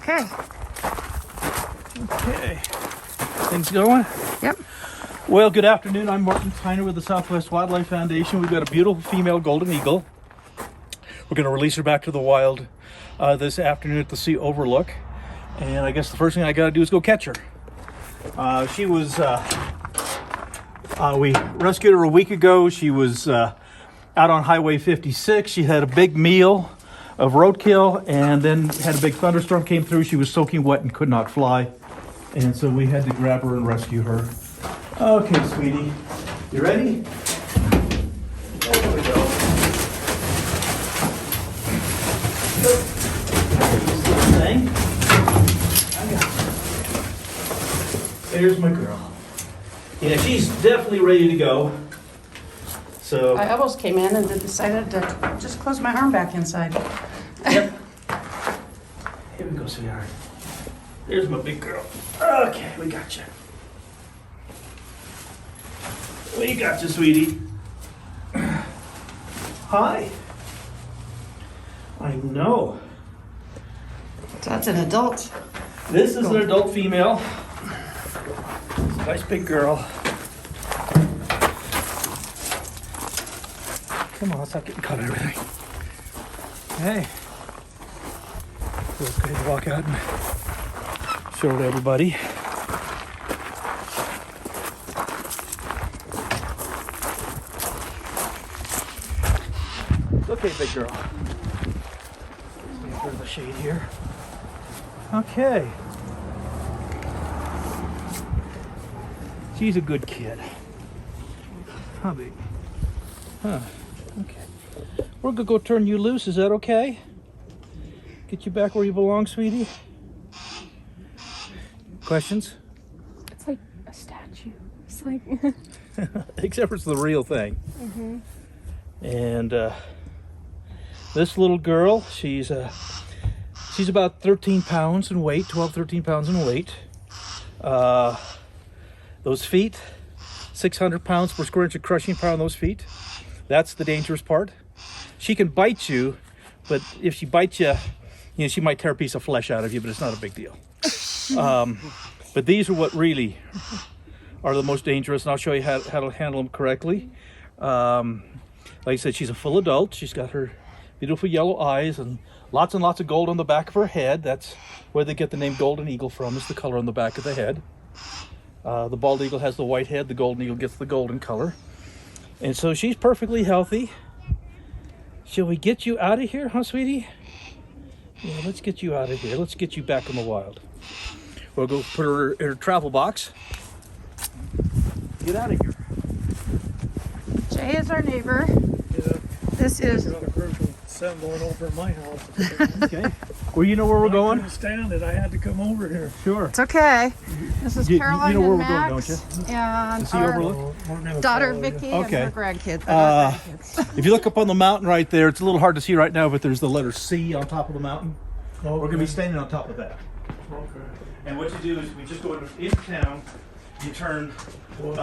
Okay. Okay. Things going? Yep. Well, good afternoon. I'm Martin Tyner with the Southwest Wildlife Foundation. We've got a beautiful female golden eagle. We're going to release her back to the wild this afternoon at the Sea Overlook. And I guess the first thing I got to do is go catch her. She was, we rescued her a week ago. She was out on Highway 56. She had a big meal of roadkill and then had a big thunderstorm came through. She was soaking wet and could not fly. And so we had to grab her and rescue her. Okay, sweetie. You ready? There we go. Thing. I got it. There's my girl. Yeah, she's definitely ready to go. So I almost came in and decided to just close my arm back inside. yep. Here we go, sweetheart. There's my big girl. Okay, we got you. We got you, sweetie. Hi. I know. That's an adult. This is an adult female. Nice big girl. Come on, let's not get caught in everything. Hey. Let's go ahead and walk out and show it to everybody. Okay, big girl. Let's get rid of the shade here. Okay. She's a good kid. Hubby. Huh. Okay. We're gonna go turn you loose. Is that okay? Get you back where you belong, sweetie. Questions? It's like a statue. It's like Except for it's the real thing. mm-hmm. And this little girl, she's about 13 pounds in weight, 13 pounds in weight. Those feet, 600 pounds per square inch of crushing power on those feet. That's the dangerous part. She can bite you, but if she bites you, she might tear a piece of flesh out of you, but it's not a big deal. But these are what really are the most dangerous, and I'll show you how to handle them correctly. Like I said, she's a full adult. She's got her beautiful yellow eyes and lots of gold on the back of her head. That's where they get the name golden eagle from, is the color on the back of the head. The bald eagle has the white head. The golden eagle gets the golden color. And so she's perfectly healthy. Shall we get you out of here, huh, sweetie? Yeah, let's get you out of here. Let's get you back in the wild. We'll go put her in her travel box. Get out of here. Jay is our neighbor. Yeah. This is. I got a group of 7 going over at my house. Okay. Well, you know where we're I going? couldn't stand it. I had to come over here. Sure. It's okay. This is You Caroline know where and we're going, Max, don't you? and The Sea our Overlook? We're gonna daughter follow you. Vicky Okay. and her grandkids. Our grandkids. If you look up on the mountain right there, it's a little hard to see right now, but there's the letter C on top of the mountain. Okay. We're going to be standing on top of that. Okay. And what you do is we just go into town, you turn, you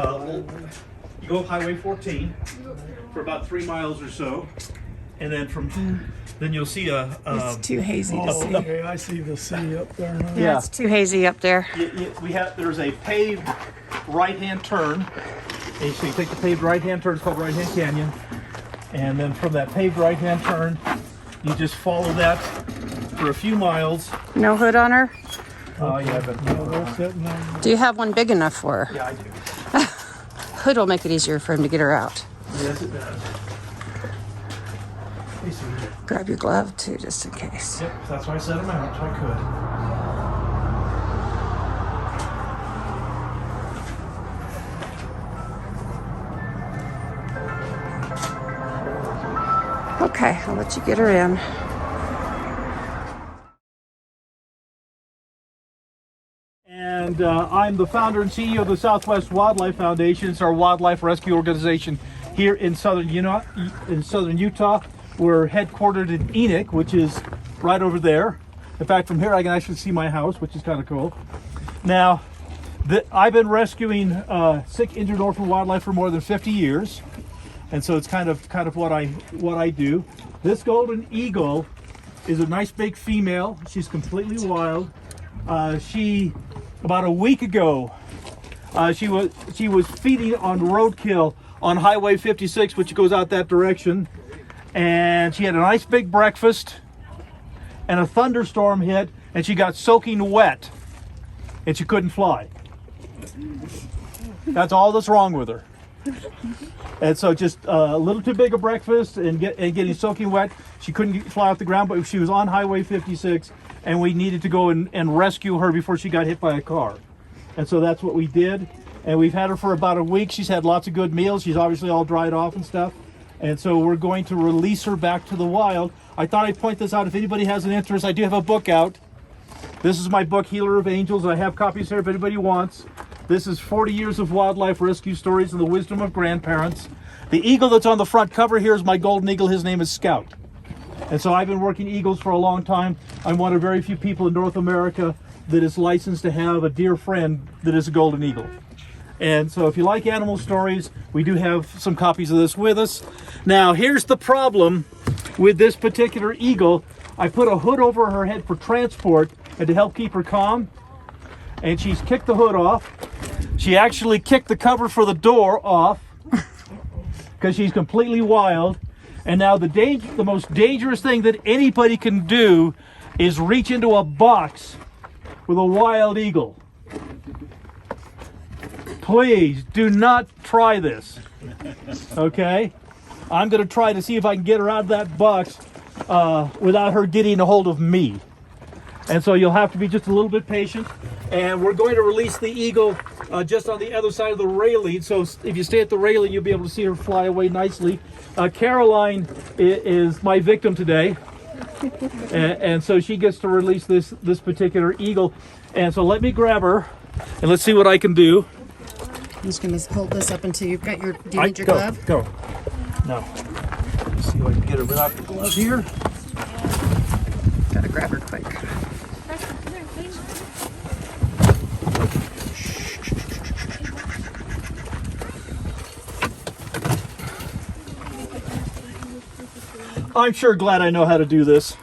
go up Highway 14 for about 3 miles or so, and then then you'll see It's too hazy to see. Okay, I see the sea up there now. Yeah. It's too hazy up there. there's a paved right-hand turn. And so you take the paved right-hand turn, it's called Right-Hand Canyon, and then from that paved right-hand turn, you just follow that for a few miles. No hood on her? Oh yeah, but No, they're sitting there. Do you have one big enough for her? yeah, I do. Hood will make it easier for him to get her out. Yes, it does. Hey, sweetie. Grab your glove too, just in case. Yep, that's why I set them out, so I could. Okay, I'll let you get her in. And I'm the founder and CEO of the Southwest Wildlife Foundation. It's our wildlife rescue organization here in southern Utah. We're headquartered in Enoch, which is right over there. In fact, from here I can actually see my house, which is kind of cool. Now, I've been rescuing sick, injured, orphaned wildlife for more than 50 years, and so it's kind of what I do. This golden eagle is a nice big female. She's completely wild. She, about a week ago, she was feeding on roadkill on Highway 56, which goes out that direction. And she had a nice big breakfast, and a thunderstorm hit, and she got soaking wet, and she couldn't fly. That's all that's wrong with her. And so just a little too big a breakfast and getting soaking wet. She couldn't fly off the ground, but she was on Highway 56, and we needed to go and rescue her before she got hit by a car. And so that's what we did. And we've had her for about a week. She's had lots of good meals. She's obviously all dried off and stuff. And so we're going to release her back to the wild. I thought I'd point this out if anybody has an interest. I do have a book out. This is my book, Healer of Angels. I have copies here if anybody wants. This is 40 Years of Wildlife Rescue Stories and the Wisdom of Grandparents. The eagle that's on the front cover here is my golden eagle. His name is Scout. And so I've been working eagles for a long time. I'm one of very few people in North America that is licensed to have a dear friend that is a golden eagle. And so if you like animal stories, we do have some copies of this with us. Now, here's the problem with this particular eagle. I put a hood over her head for transport and to help keep her calm. And she's kicked the hood off. She actually kicked the cover for the door off because she's completely wild. And now the most dangerous thing that anybody can do is reach into a box with a wild eagle. Please do not try this, okay? I'm going to try to see if I can get her out of that box without her getting a hold of me. And so you'll have to be just a little bit patient. And we're going to release the eagle just on the other side of the railing. So if you stay at the railing, you'll be able to see her fly away nicely. Caroline is my victim today. And so she gets to release this particular eagle. And so let me grab her and let's see what I can do. I'm just going to hold this up until you've got your, do you need your glove? Go. No. Let's see if I can get her without the glove here. Gotta grab her quick. I'm sure glad I know how to do this.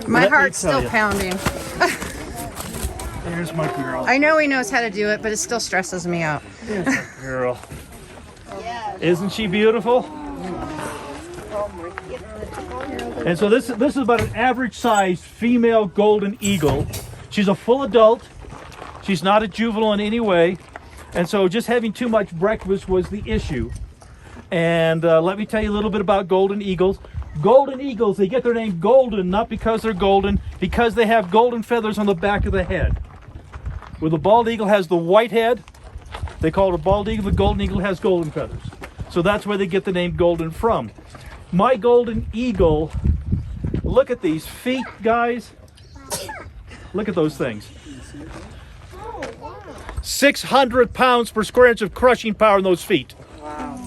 My heart's still pounding. There's my girl. I know he knows how to do it, but it still stresses me out. There's my girl. Isn't she beautiful? And so this is about an average sized female golden eagle. She's a full adult. She's not a juvenile in any way. And so just having too much breakfast was the issue. And let me tell you a little bit about golden eagles. Golden eagles, they get their name golden, not because they're golden, because they have golden feathers on the back of the head. Where the bald eagle has the white head, they call it a bald eagle. The golden eagle has golden feathers. So that's where they get the name golden from. My golden eagle, look at these feet, guys. Look at those things. 600 pounds per square inch of crushing power in those feet. Wow.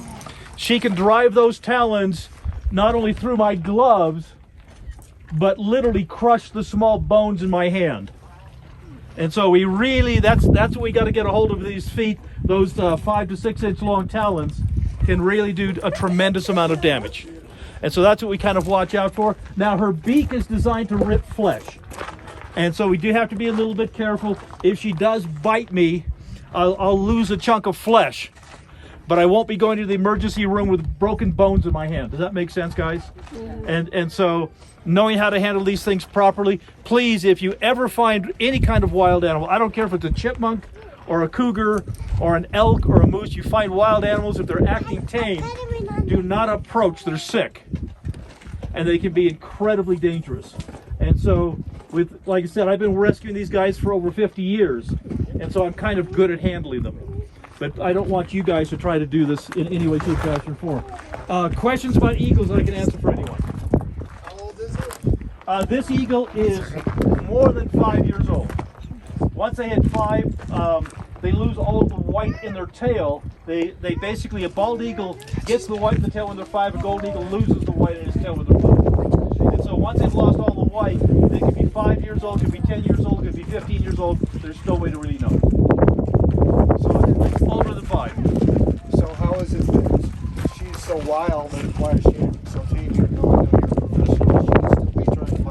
She can drive those talons not only through my gloves, but literally crush the small bones in my hand. And so we really, that's what we got to get a hold of these feet. Those 5 to 6 inch long talons can really do a tremendous amount of damage. And so that's what we kind of watch out for. Now her beak is designed to rip flesh. And so we do have to be a little bit careful. If she does bite me, I'll lose a chunk of flesh. But I won't be going to the emergency room with broken bones in my hand. Does that make sense, guys? And so knowing how to handle these things properly, please, if you ever find any kind of wild animal, I don't care if it's a chipmunk or a cougar or an elk or a moose, you find wild animals, if they're acting tame, do not approach. They're sick. And they can be incredibly dangerous. And so, like I said, I've been rescuing these guys for over 50 years. And so I'm kind of good at handling them. But I don't want you guys to try to do this in any way, shape, fashion, or form. Questions about eagles I can answer for anyone. How old is it? This eagle is more than 5 years old. Once they hit 5, they lose all of the white in their tail. They basically, a bald eagle gets the white in the tail when they're 5, a golden eagle loses the white in his tail when they're 5. And so once they've lost all the white, they could be 5 years old, could be 10 years old, could be 15 years old. There's no way to really know. So it's older than 5. So how is it that she's so wild and why is she so tame? You know, I know you're a professional. Should we still be trying to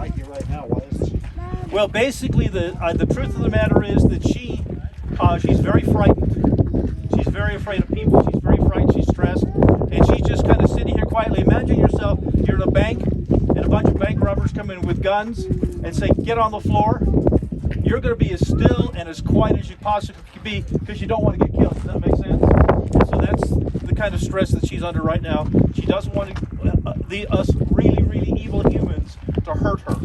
Well, basically, the truth of the matter is that she's very frightened. She's very afraid of people. She's very frightened. She's stressed, and she's just kind of sitting here quietly. Imagine yourself, you're in a bank, and a bunch of bank robbers come in with guns and say, "Get on the floor." You're going to be as still and as quiet as you possibly can be because you don't want to get killed. Does that make sense? So that's the kind of stress that she's under right now. She doesn't want us really, really evil humans to hurt her.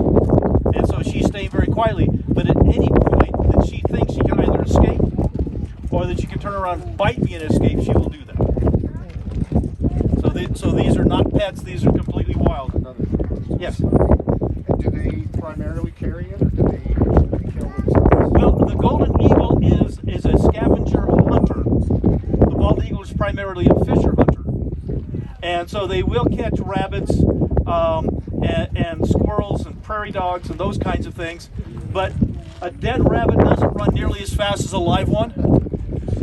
And so she's staying very quietly. But at any point that she thinks she can either escape or that she can turn around and bite me and escape, she will do that. So these are not pets. These are completely wild. Yes? And do they primarily carry it, or do they kill themselves? Well, the golden eagle is a scavenger hunter. The bald eagle is primarily a fisher hunter. And so they will catch rabbits and squirrels and prairie dogs and those kinds of things. But a dead rabbit doesn't run nearly as fast as a live one.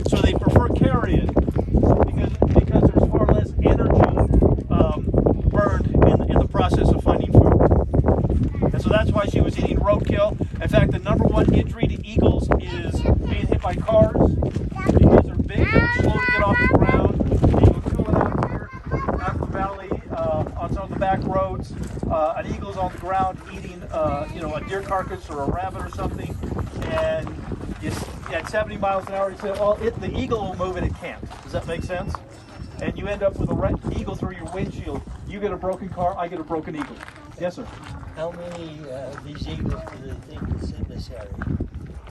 So they prefer carrion because there's far less energy burned in the process of finding food. And so that's why she was eating roadkill. In fact, the number one injury to eagles is being hit by cars because they're big and they're slow to get off the ground. You can feel it out here, out in the valley, on some of the back roads. An eagle's on the ground eating, a deer carcass or a rabbit or something, and at 70 miles an hour, you say, "Well, the eagle will move and it can't." Does that make sense? And you end up with a eagle through your windshield. You get a broken car, I get a broken eagle. Yes, sir. How many of these eagles do they think is in this area?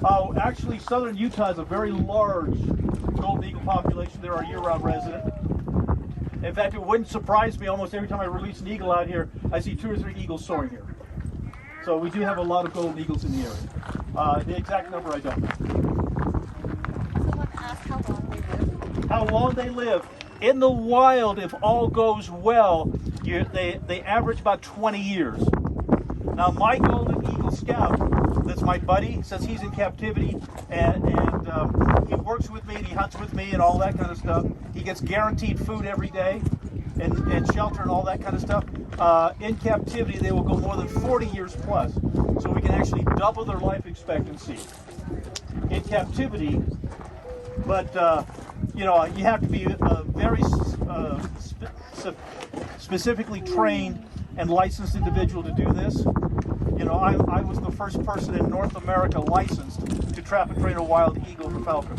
Oh, actually, southern Utah is a very large golden eagle population. They're our year-round resident. In fact, it wouldn't surprise me almost every time I release an eagle out here, I see 2 or 3 eagles soaring here. So we do have a lot of golden eagles in the area. The exact number I don't know. Someone asked how long they live. How long they live. In the wild, if all goes well, they average about 20 years. Now, my golden eagle scout, that's my buddy, since he's in captivity, and he works with me and he hunts with me and all that kind of stuff. He gets guaranteed food every day and shelter and all that kind of stuff. In captivity, they will go more than 40 years plus, so we can actually double their life expectancy in captivity. But you have to be a very specifically trained and licensed individual to do this. I was the first person in North America licensed to trap and train a wild eagle or falcon.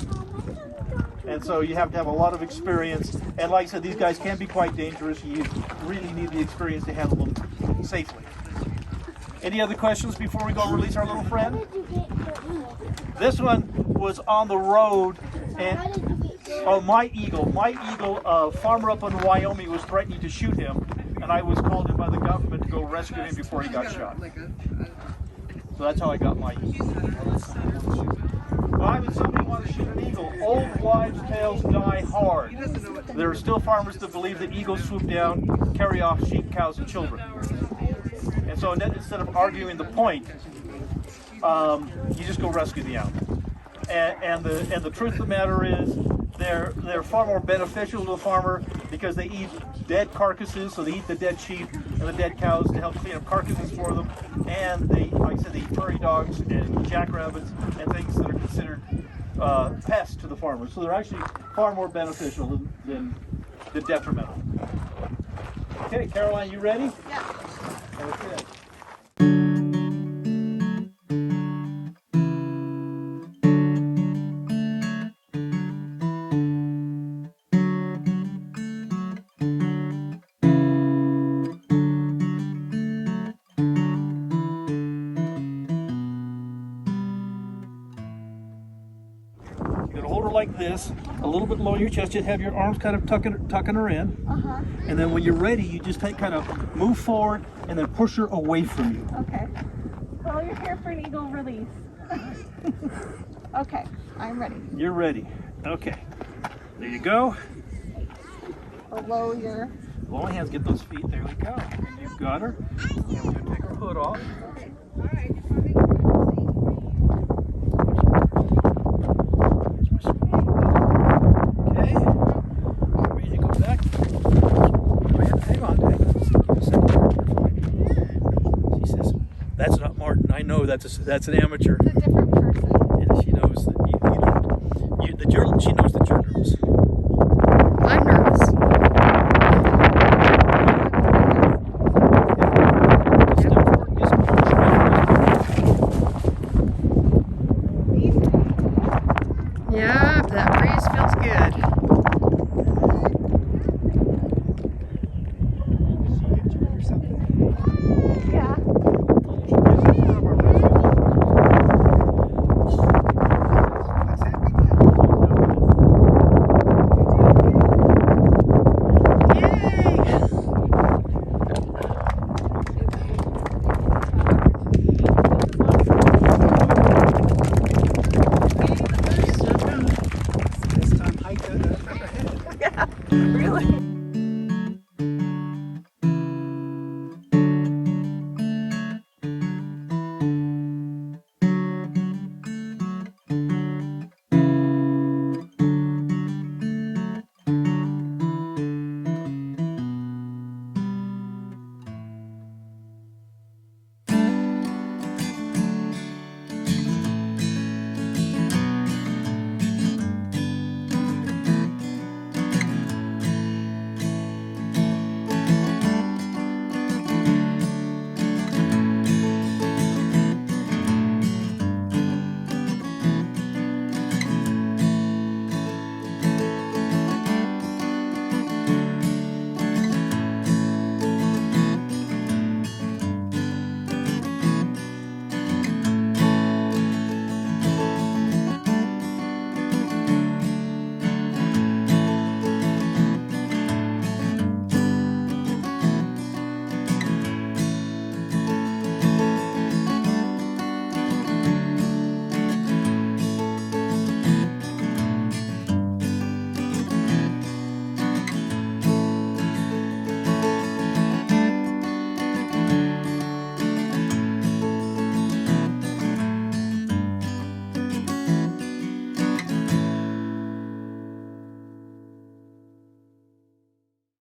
And so you have to have a lot of experience. And like I said, these guys can be quite dangerous. You really need the experience to handle them safely. Any other questions before we go release our little friend? This one was on the road, and my eagle, a farmer up in Wyoming was threatening to shoot him, and I was called in by the government to go rescue him before he got shot. So that's how I got my eagle. Why would somebody want to shoot an eagle? Old wives' tales die hard. There are still farmers that believe that eagles swoop down, carry off sheep, cows, and children. And so instead of arguing the point, you just go rescue the animal. And the truth of the matter is, they're far more beneficial to the farmer because they eat dead carcasses, so they eat the dead sheep and the dead cows to help clean up carcasses for them. And they, like I said, they eat prairie dogs and jackrabbits and things that are considered pests to the farmer. So they're actually far more beneficial than detrimental. Okay, Caroline, you ready? Yeah. Okay. Like this, a little bit lower your chest, just have your arms kind of tucking her in. And then when you're ready, you just kind of move forward and then push her away from you. Okay. Well, you're here for an eagle release. Okay, I'm ready. You're ready. Okay. There you go. Below your... Low hands, get those feet. There we go. And you've got her. And we're going to take her hood off. Okay. All right. Okay. Ready to go back. Hang on. Give me a second. She says, "That's not Martin. I know that's an amateur. It's a different person. Yeah, she knows that you don't. She knows that you're nervous. I'm nervous.